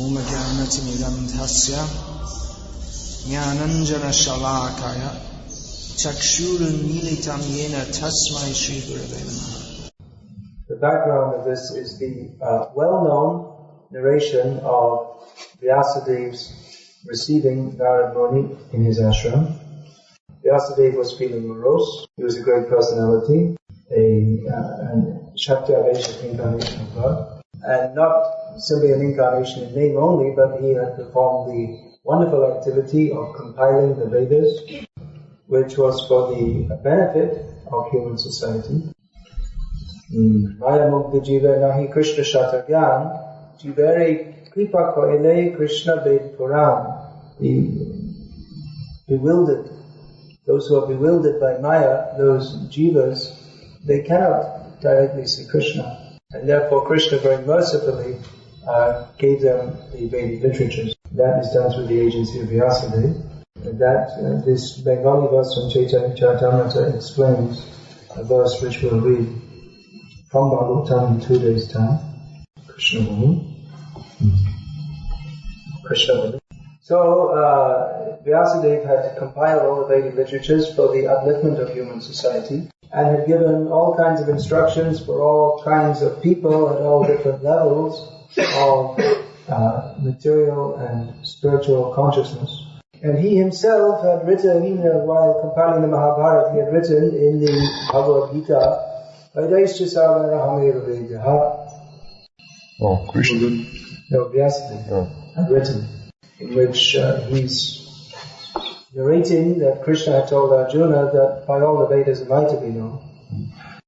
Om Jnanatimidandhasya Jnananjana Shalakaya Chakshurunmilitam Yena Tasmai Shri Gurave Namaha. The background of this is the well-known narration of Vyasadev's receiving Narad Muni in his ashram. Vyasadeva was feeling morose. He was a great personality, a Shaktya-Vaishya incarnation of God, and not simply an incarnation in name only, but he had performed the wonderful activity of compiling the Vedas, which was for the benefit of human society. Maya Mukta Jiva Nahi Krishna Shatagyan Jivere Kripa Koele Krishna Ved Puran. The bewildered, those who are bewildered by Maya, those jivas, they cannot directly see Krishna. And therefore Krishna very mercifully gave them the Vedic literatures. That is done through the agency of Vyasadeva. This Bengali verse from Chaitanya Charitamrita explains a verse which we'll read from Bhagavad-gita in 2 days' time. Krishna Muni. Krishna Muni. So, Vyasadeva had compiled all the Vedic literatures for the upliftment of human society and had given all kinds of instructions for all kinds of people at all different levels of material and spiritual consciousness. And he himself had written, while compiling the Mahabharata, he had written in the Bhagavad-gita, Krishna. No, Vyasadeva had written, in which he's narrating that Krishna had told Arjuna that by all the Vedas am I to be known.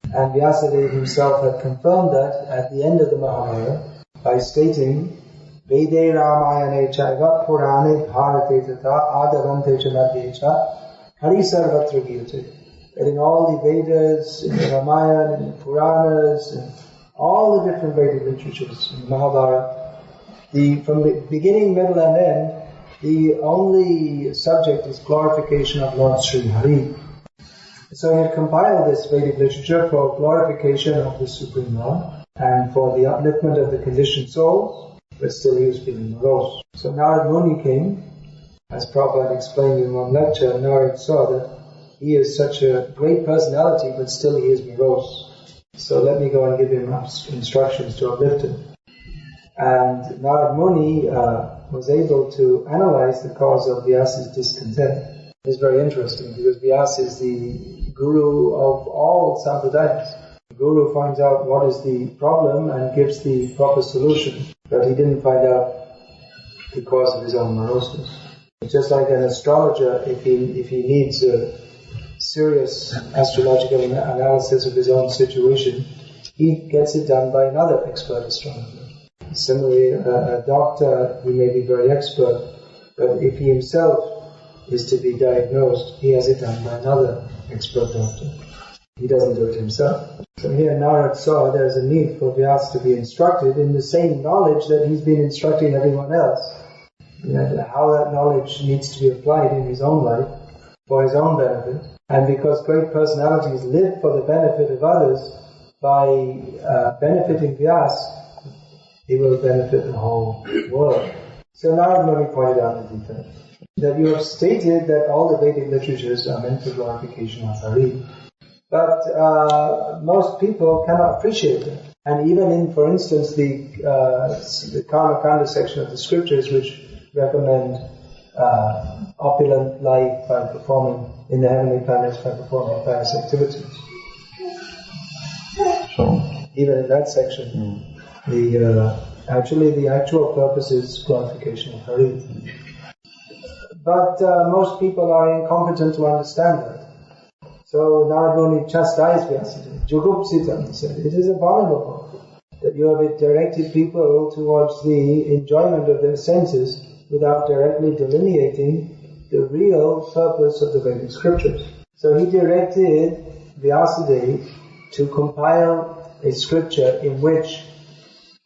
And Vyasadeva himself had confirmed that at the end of the Mahabharata by stating, Vede Ramayane Chaiva Purane Bharate Tata Adavante Chanadyecha Hari Sarvatra Giyate. That in all the Vedas, in the Ramayana, in the Puranas, in all the different Vedic literatures, in Mahabharata, from the beginning, middle and end, the only subject is glorification of Lord Sri Hari. So he had compiled this Vedic literature for glorification of the Supreme Lord and for the upliftment of the conditioned souls, but still he was feeling morose. So Narad Muni came, as Prabhupada explained in one lecture. Narad saw that he is such a great personality, but still he is morose. So let me go and give him instructions to uplift him. And Narad Muni was able to analyze the cause of Vyasa's discontent. It's very interesting because Vyasa is the guru of all sampradayas. The guru finds out what is the problem and gives the proper solution, but he didn't find out the cause of his own moroseness. It's just like an astrologer, if he needs a serious astrological analysis of his own situation, he gets it done by another expert astrologer. Similarly, a doctor, he may be very expert, but if he himself is to be diagnosed, he has it done by another expert doctor. He doesn't do it himself. So here Narad saw there's a need for Vyasa to be instructed in the same knowledge that he's been instructing everyone else. How that knowledge needs to be applied in his own life for his own benefit. And because great personalities live for the benefit of others, by benefiting Vyasa, he will benefit the whole world. So Narad Muni pointed out the defect. That you have stated that all the Vedic literatures are meant for glorification of Hari. But most people cannot appreciate that. And even in, for instance, the Karma Kanda section of the scriptures, which recommend opulent life by performing in the heavenly planets by performing pious activities. So, even in that section, the actual purpose is glorification of Hari. But most people are incompetent to understand that. So Narad Muni chastised Vyasadeva. Jugupsitam, he said, it is abominable that you have directed people towards the enjoyment of their senses without directly delineating the real purpose of the Vedic scriptures. So he directed Vyasadeva to compile a scripture in which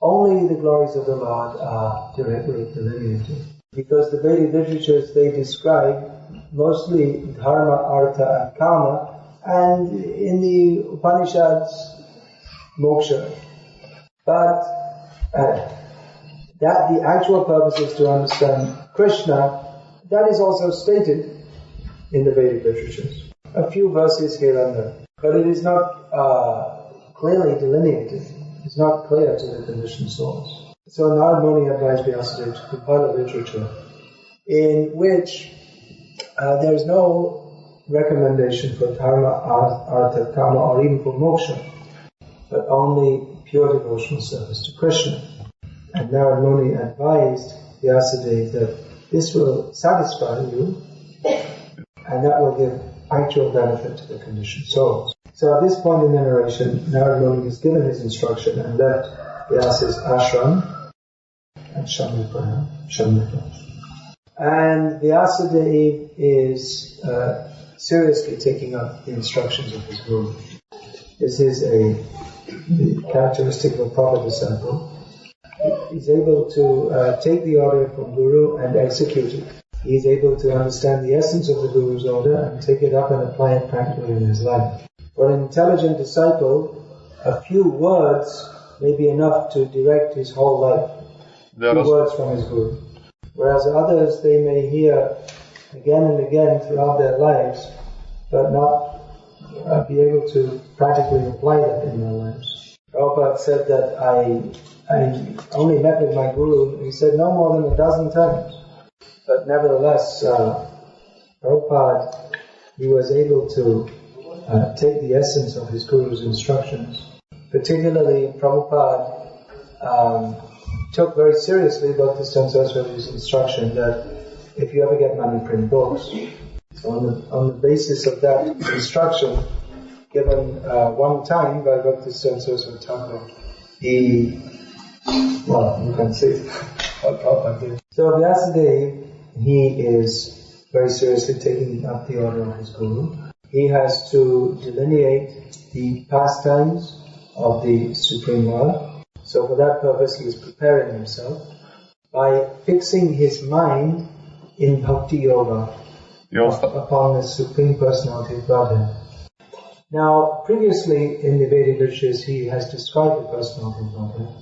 only the glories of the Lord are directly delineated. Because the Vedic literatures, they describe mostly dharma, artha and kama, and in the Upanishads, moksha. But That the actual purpose is to understand Krishna, that is also stated in the Vedic literatures. A few verses here and there. But it is not clearly delineated. It's not clear to the conditioned souls. So Narad Muni advised Vyasadeva to compile a literature in which there is no recommendation for dharma, artha, kama, or even for moksha, but only pure devotional service to Krishna. And Narad Muni advised Vyasadeva that this will satisfy you, and that will give actual benefit to the conditioned souls. So at this point in the narration, Narad Muni has given his instruction and left Vyasa's ashram and Shamitra. And Vyasadeva is seriously taking up the instructions of his guru. This is the characteristic of a proper disciple. He's able to take the order from guru and execute it. He's able to understand the essence of the guru's order and take it up and apply it practically in his life. For an intelligent disciple, a few words may be enough to direct his whole life. A few words from his guru. Whereas others, they may hear again and again throughout their lives, but not be able to practically apply that in their lives. Prabhupada said that I only met with my guru, he said no more than 12 times. But nevertheless, Prabhupada, he was able to take the essence of his guru's instructions. Particularly, Prabhupada took very seriously Bhaktisiddhanta Saraswati's instruction that if you ever get money, print books. So on the basis of that instruction, given one time by Bhaktisiddhanta Saraswati Thakur, you can see what Prabhupada did. So Vyasadeva, he is very seriously taking up the order of his guru. He has to delineate the pastimes of the Supreme Lord. So for that purpose, he is preparing himself by fixing his mind in Bhakti Yoga upon the Supreme Personality of Godhead. Now, previously in the Vedic literatures, he has described the Personality of Godhead.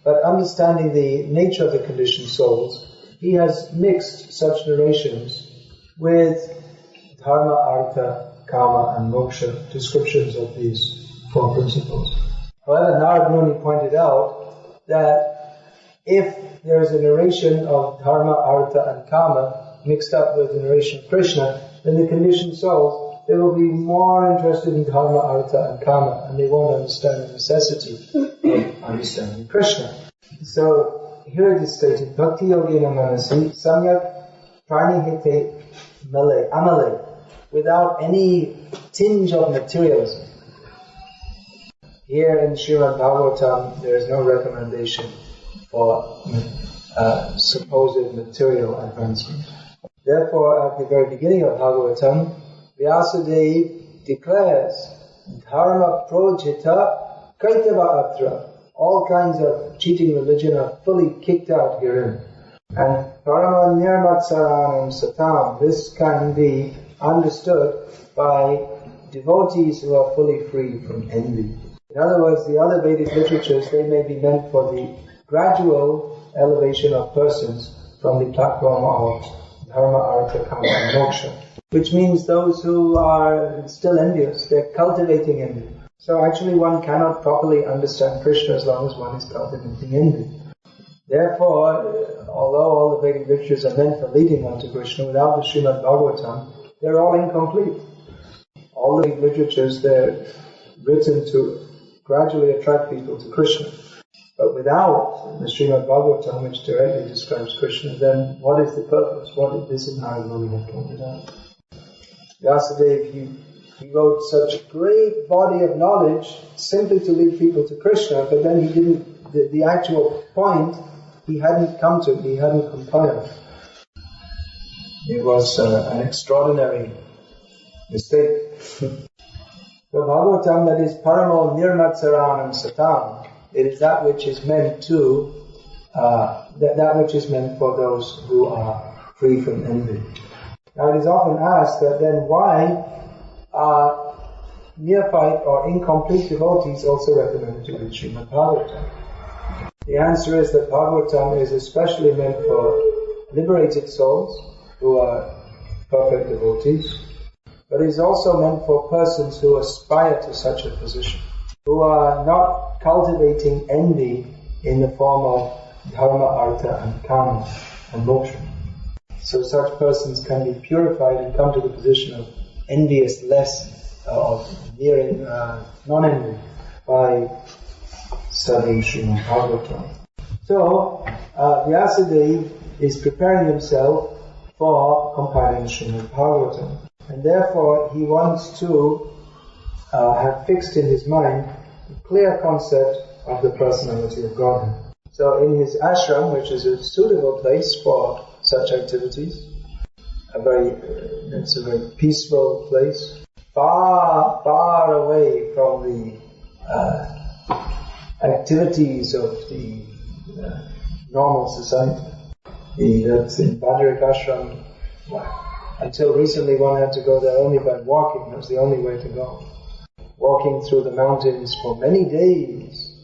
But understanding the nature of the conditioned souls, he has mixed such narrations with dharma, artha, kama, and moksha, descriptions of these four principles. However, Narad Muni pointed out that if there is a narration of dharma, artha, and kama mixed up with the narration of Krishna, then the conditioned souls, they will be more interested in dharma, artha, and kama, and they won't understand the necessity of understanding Krishna. So here it is stated, Bhakti Yogena Manasi Samyak Pranihite Amale, without any tinge of materialism. Here in Srimad Bhagavatam, there is no recommendation for supposed material advancement. Therefore, at the very beginning of Bhagavatam, Vyasadeva declares, Dharma projita kaitava atra. All kinds of cheating religion are fully kicked out herein. And parama nirmatsaranam satam, this can be understood by devotees who are fully free from envy. In other words, the other Vedic literatures, they may be meant for the gradual elevation of persons from the platform of dharma, artha, kama, and moksha. Which means those who are still envious, they're cultivating envy. So actually one cannot properly understand Krishna as long as one is cultivating envy. Therefore, although all the Vedic literatures are meant for leading on to Krishna, without the Srimad Bhagavatam, they're all incomplete. All the Vedic literatures, they're written to gradually attract people to Krishna. But without the Srimad Bhagavatam, which directly describes Krishna, then what is the purpose? What is this in Narad Muni have pointed out? Vyasadeva, he wrote such a great body of knowledge simply to lead people to Krishna, but then he didn't, the actual point, he hadn't come to, he hadn't compiled. It was an extraordinary mistake. The Bhagavatam, that is paramo nirmatsaranam satam, it is that which is meant to, that which is meant for those who are free from envy. Now it is often asked that then why are neophyte or incomplete devotees also recommended to read Srimad Bhagavatam? The answer is that Bhagavatam is especially meant for liberated souls who are perfect devotees, but is also meant for persons who aspire to such a position, who are not cultivating envy in the form of dharma, artha and kama and moksha. So such persons can be purified and come to the position of envious-less, of nearing non-envy by studying Srimad Bhagavatam. So, Vyasadeva is preparing himself for compiling Srimad Bhagavatam. And therefore, he wants to have fixed in his mind a clear concept of the personality of Godhead. So in his ashram, which is a suitable place for such activities, it's a very peaceful place, far, far away from the activities of the normal society. That's in Bhadrak ashram. Until recently one had to go there only by walking. That was the only way to go. Walking through the mountains for many days.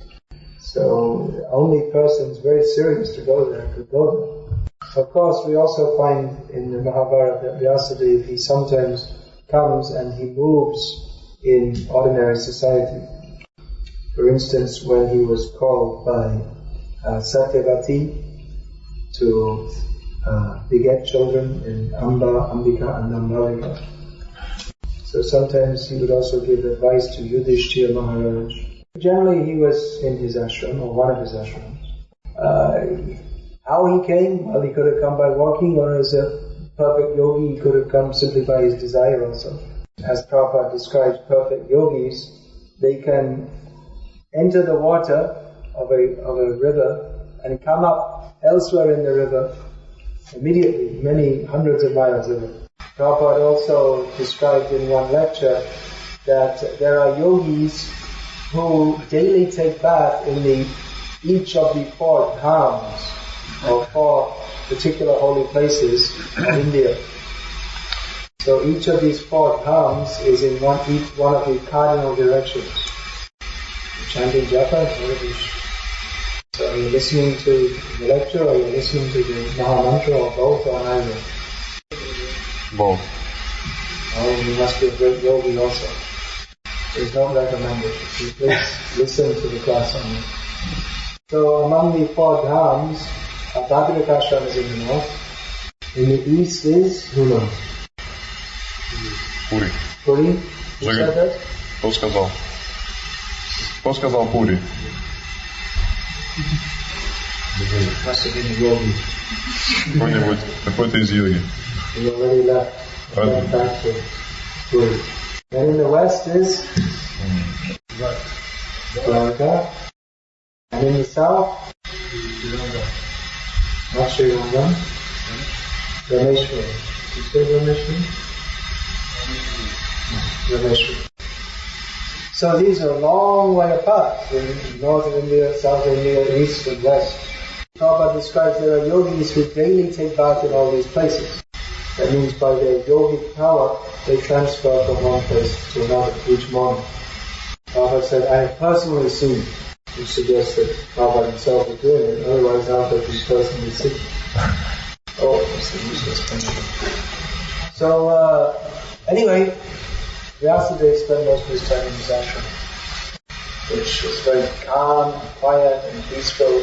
So only persons very serious to go there could go there. Of course, we also find in the Mahabharata that Vyasadeva, he sometimes comes and he moves in ordinary society. For instance, when he was called by Satyavati to beget children in Amba, Ambika and Ambalika. So sometimes he would also give advice to Yudhishthira Maharaj. Generally he was in his ashram, or one of his ashrams. How he came? Well, he could have come by walking, or as a perfect yogi, he could have come simply by his desire also. As Prabhupada describes perfect yogis, they can enter the water of a river and come up elsewhere in the river immediately, many hundreds of miles away. Prabhupada also described in one lecture that there are yogis who daily take bath in each of the 4 dhams, or 4 particular holy places in India. So each of these 4 dhams is in each one of the cardinal directions. Chanting japa, so are you listening to the lecture, or are you listening to the Mahamantra, or both, or neither? Both. Oh, you must be a great yogi also. It is not recommended. You please listen to the class only. So among the 4 dhams, Bhadrak ashram is in the north. In the east is, who knows? Puri. Puri? Who said that? Кто сказал? Кто сказал Пури? Must have been a yogi. Какой-то из йоги. He already left. Went back to Puri. And in the west is Dwarka. And in the south, not Srirangam, Rameshwari. You say Rameshwari? Rameshwari. So these are a long way apart in northern India, southern India, east and west. Prabhupada describes there are yogis who daily take bath in all these places. That means by their yogic power, they transfer from one place to another each morning. Prabhupada said, I have personally seen, which suggests that Prabhupada himself is doing it, otherwise how could he personally see? Oh, that's the useless thing. So, anyway, Vyasadeva spent most of his time in his ashram, which is very calm, and quiet, and peaceful.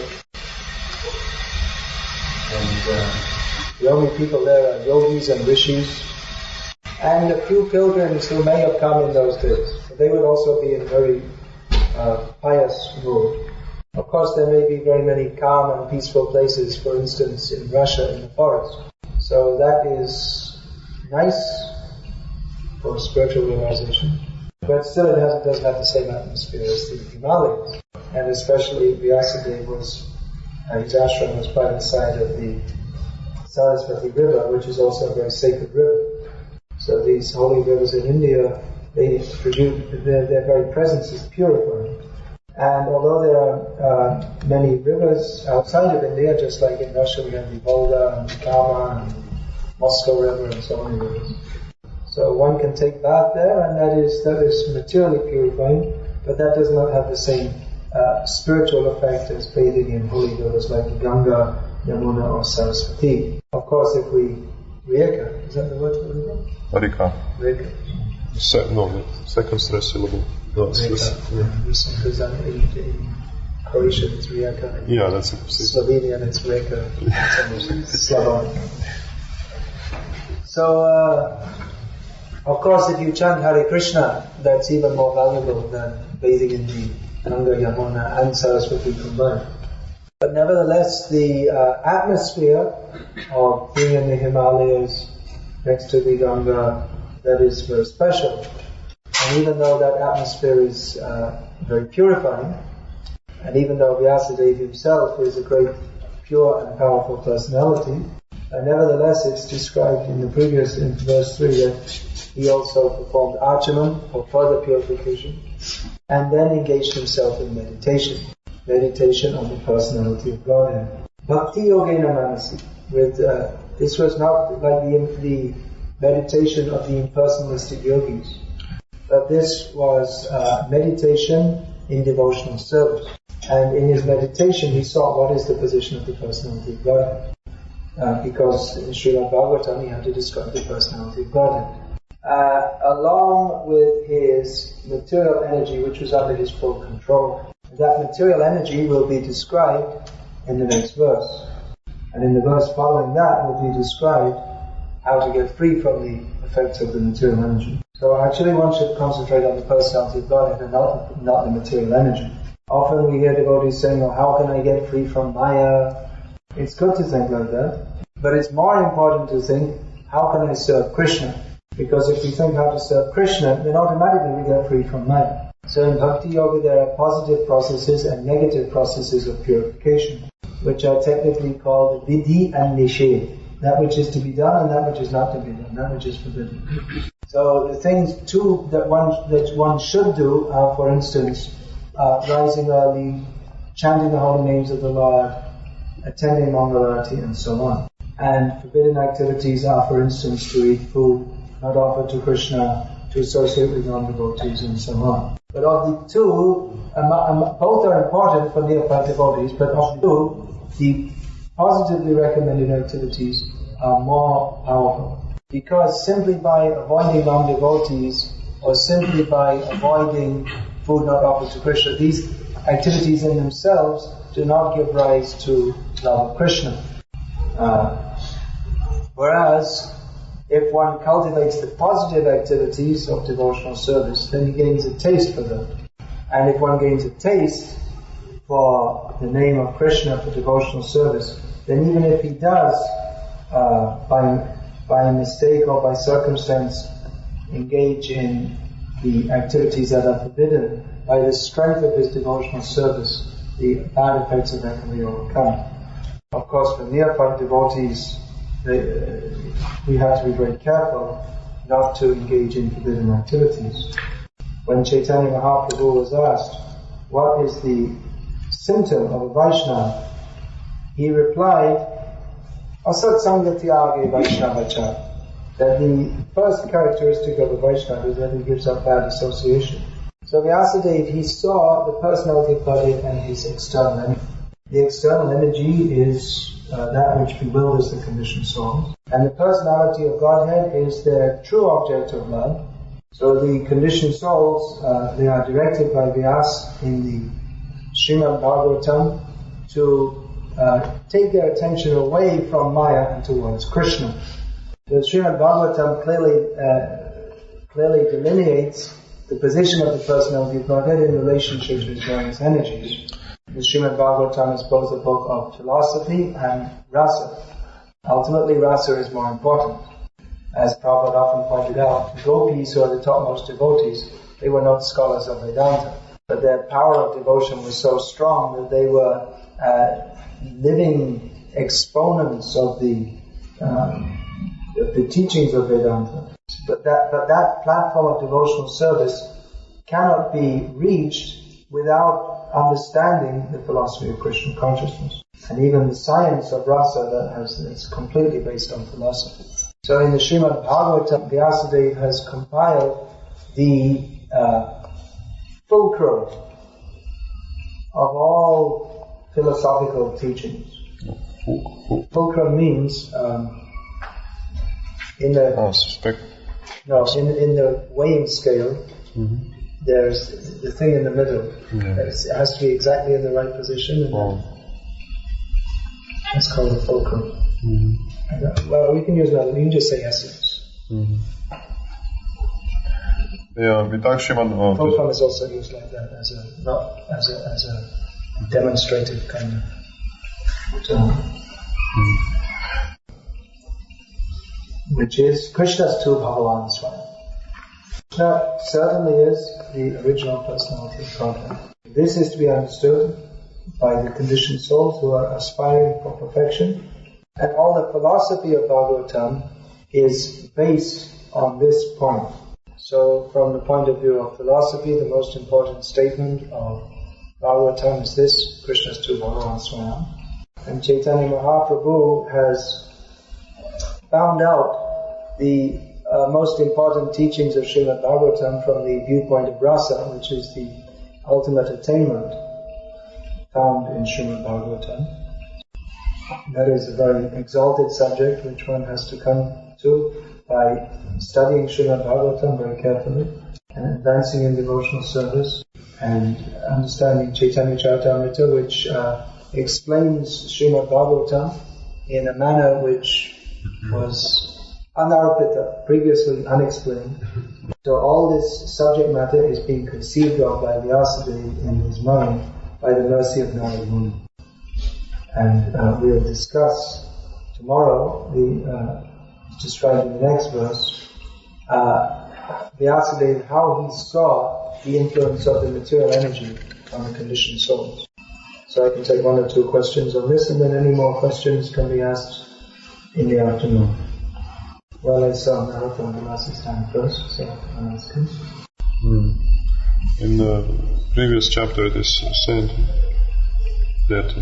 And the only people there are yogis and rishis, and a few pilgrims who may have come in those days. But they would also be in very pious mood. Of course, there may be very many calm and peaceful places, for instance, in Russia, in the forest. So that is nice for spiritual realization. But still it doesn't have the same atmosphere as the Himalayas. And especially Vyasadeva his ashram was by the side of the Saraswati river, which is also a very sacred river. So these holy rivers in India, their very presence is purifying. And although there are many rivers outside of India, just like in Russia we have the Volga and the Kama and Moscow River and so many rivers. So one can take bath there, and that is materially purifying, but that does not have the same spiritual effect as bathing in holy rivers like Ganga, Yamuna or Saraswati. Of course, if we Reka, is that the word for Reka? Reka. Second stress syllable. No, because in Croatian it's Rijeka. Yeah, that's it. Slovenian it's Reka. Slavonic. So, of course, if you chant Hare Krishna, that's even more valuable than bathing in the Ganga, Yamuna and Saraswati combined. But nevertheless, the atmosphere of being in the Himalayas next to the Ganga, that is very special. And even though that atmosphere is very purifying, and even though Vyasadeva himself is a great, pure and powerful personality, nevertheless it's described in the previous, in verse 3, that he also performed archaman for further purification, and then engaged himself in meditation on the personality of Godhead. Bhakti yogena manasi. This was not like the meditation of the impersonalistic yogis, but this was meditation in devotional service. And in his meditation he saw what is the position of the personality of Godhead. Because in Srimad Bhagavatam he had to describe the personality of Godhead. Along with his material energy, which was under his full control. That material energy will be described in the next verse. And in the verse following that will be described how to get free from the effects of the material energy. So actually one should concentrate on the personality of Godhead and not the material energy. Often we hear devotees saying, oh, how can I get free from Maya? It's good to think like that. But it's more important to think, how can I serve Krishna? Because if we think how to serve Krishna, then automatically we get free from Maya. So in Bhakti Yoga there are positive processes and negative processes of purification, which are technically called Vidhi and Nishedh. That which is to be done and that which is not to be done, that which is forbidden. So the things too that one should do are, for instance, rising early, chanting the holy names of the Lord, attending Mangalarati and so on. And forbidden activities are, for instance, to eat food not offered to Krishna, to associate with non-devotees and so on. But of the two, both are important for neophyte devotees, but of the two, the positively recommended activities are more powerful. Because simply by avoiding non-devotees, or simply by avoiding food not offered to Krishna, these activities in themselves do not give rise to love of Krishna. Whereas, if one cultivates the positive activities of devotional service, then he gains a taste for them. And if one gains a taste for the name of Krishna for devotional service, then even if he does, by mistake or by circumstance, engage in the activities that are forbidden, by the strength of his devotional service, the bad effects of that can be overcome. Of course, for neophyte devotees, we have to be very careful not to engage in forbidden activities. When Chaitanya Mahaprabhu was asked, what is the symptom of a Vaishnava? He replied, Asatsanga tyage Vaishnavacha. That the first characteristic of a Vaishnava is that he gives up bad association. So Vyasadeva, he saw the personality of Godhead and his external energy. The external energy is that which bewilders the conditioned souls. And the personality of Godhead is their true object of love. So the conditioned souls, they are directed by Vyasa in the Srimad Bhagavatam to take their attention away from Maya and towards Krishna. The Srimad Bhagavatam clearly delineates the position of the personality of Godhead in relationship with various energies. The Srimad Bhagavatam is both a book of philosophy and rasa. Ultimately, rasa is more important. As Prabhupada often pointed out, the gopis, who are the topmost devotees, they were not scholars of Vedanta, but their power of devotion was so strong that they were living exponents of the teachings of Vedanta. But that platform of devotional service cannot be reached without understanding the philosophy of Krishna consciousness. And even the science of rasa is completely based on philosophy. So in the Srimad Bhagavatam, Vyasadeva has compiled the fulcrum of all philosophical teachings. Fulcrum means in the weighing scale. There's the thing in the middle. It has to be exactly in the right position. And that's called the fulcrum. Well, we can use another. You can just say essence. Fulcrum is also used like that as a demonstrative kind of term, which is Krishna's tu Bhagavan Swami. Krishna certainly is the original personality of Godhead. This is to be understood by the conditioned souls who are aspiring for perfection, and all the philosophy of Bhagavatam is based on this point. So, from the point of view of philosophy, the most important statement of Bhagavatam is this: Krishna's tu Bhagavan Swami. And Chaitanya Mahaprabhu has found out the most important teachings of Srimad Bhagavatam from the viewpoint of rasa, which is the ultimate attainment found in Srimad Bhagavatam. That is a very exalted subject which one has to come to by studying Srimad Bhagavatam very carefully and advancing in devotional service and understanding Chaitanya Charitamrita, which explains Srimad Bhagavatam in a manner which was anarpita, previously unexplained. So all this subject matter is being conceived of by Vyasadeva in his mind by the mercy of Narada Muni. And we'll discuss tomorrow, described in the next verse, Vyasadeva, how he saw the influence of the material energy on the conditioned souls. So I can take one or two questions on this, and then any more questions can be asked in the afternoon. Well, I saw Narottam Vilas's time first, so I'll ask him. In the previous chapter it is said that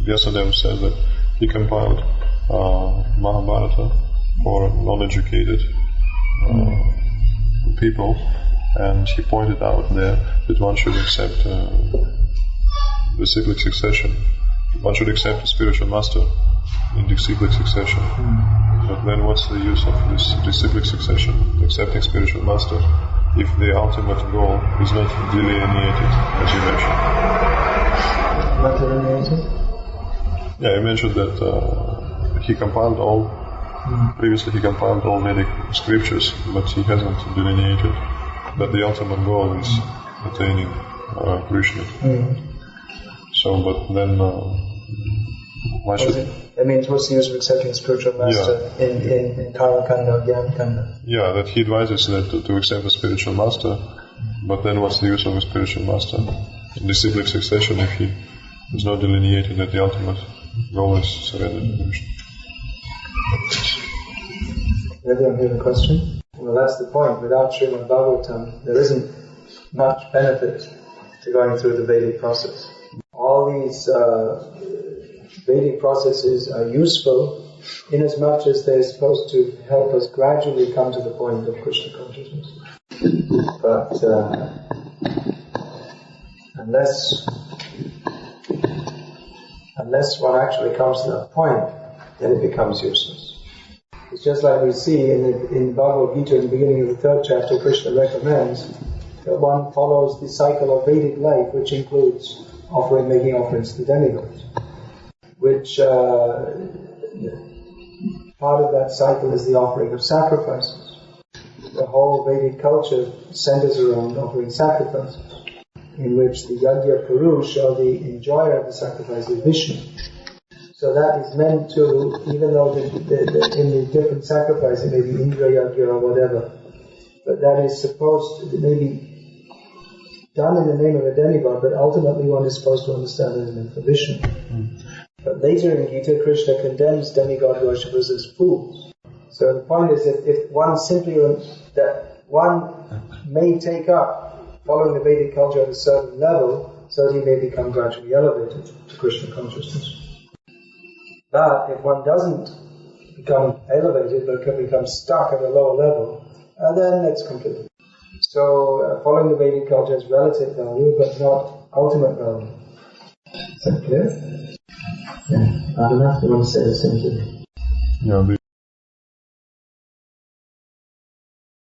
Vyasadeva said that he compiled Mahabharata for non-educated people, and he pointed out there that one should accept the cyclic succession. One should accept a spiritual master in the cyclic succession. But then what's the use of this cyclic succession, accepting spiritual master, if the ultimate goal is not delineated, as you mentioned? Not delineated? Yeah, you mentioned that he compiled all, previously he compiled all Vedic scriptures, but he hasn't delineated that the ultimate goal is attaining Krishna. So, but then why should... That means what's the use of accepting spiritual master in Karma Kanda, Jnana Kanda? Yeah, that he advises that to accept a spiritual master, but then what's the use of a spiritual master in the cyclic succession if he is not delineated that the ultimate goal is surrender to Krishna? Everyone hear the question? Well, that's the point. Without Srimad Bhagavatam, there isn't much benefit to going through the Vedic process. All these Vedic processes are useful inasmuch as they're supposed to help us gradually come to the point of Krishna consciousness. But unless one actually comes to that point, then it becomes useless. It's just like we see in Bhagavad-gita in the beginning of the 3rd chapter, Krishna recommends that one follows the cycle of Vedic life, which includes making offerings to demigods. Which part of that cycle is the offering of sacrifices. The whole Vedic culture centers around offering sacrifices, in which the Yajna Purush, or the enjoyer of the sacrifice, is Vishnu. So that is meant to, even though in the different sacrifices it may be Indra Yajna or whatever, but that is supposed to maybe done in the name of a demigod, but ultimately one is supposed to understand it as meant for Vishnu. But later in Gita, Krishna condemns demigod worshippers as fools. So the point is that if one that one may take up following the Vedic culture at a certain level, so he may become gradually elevated to Krishna consciousness. But if one doesn't become elevated, but can become stuck at a lower level, then it's complete. So following the Vedic culture has relative value, but not ultimate value. Is that clear? Yeah. Adana, you want to say the same thing? Yeah, the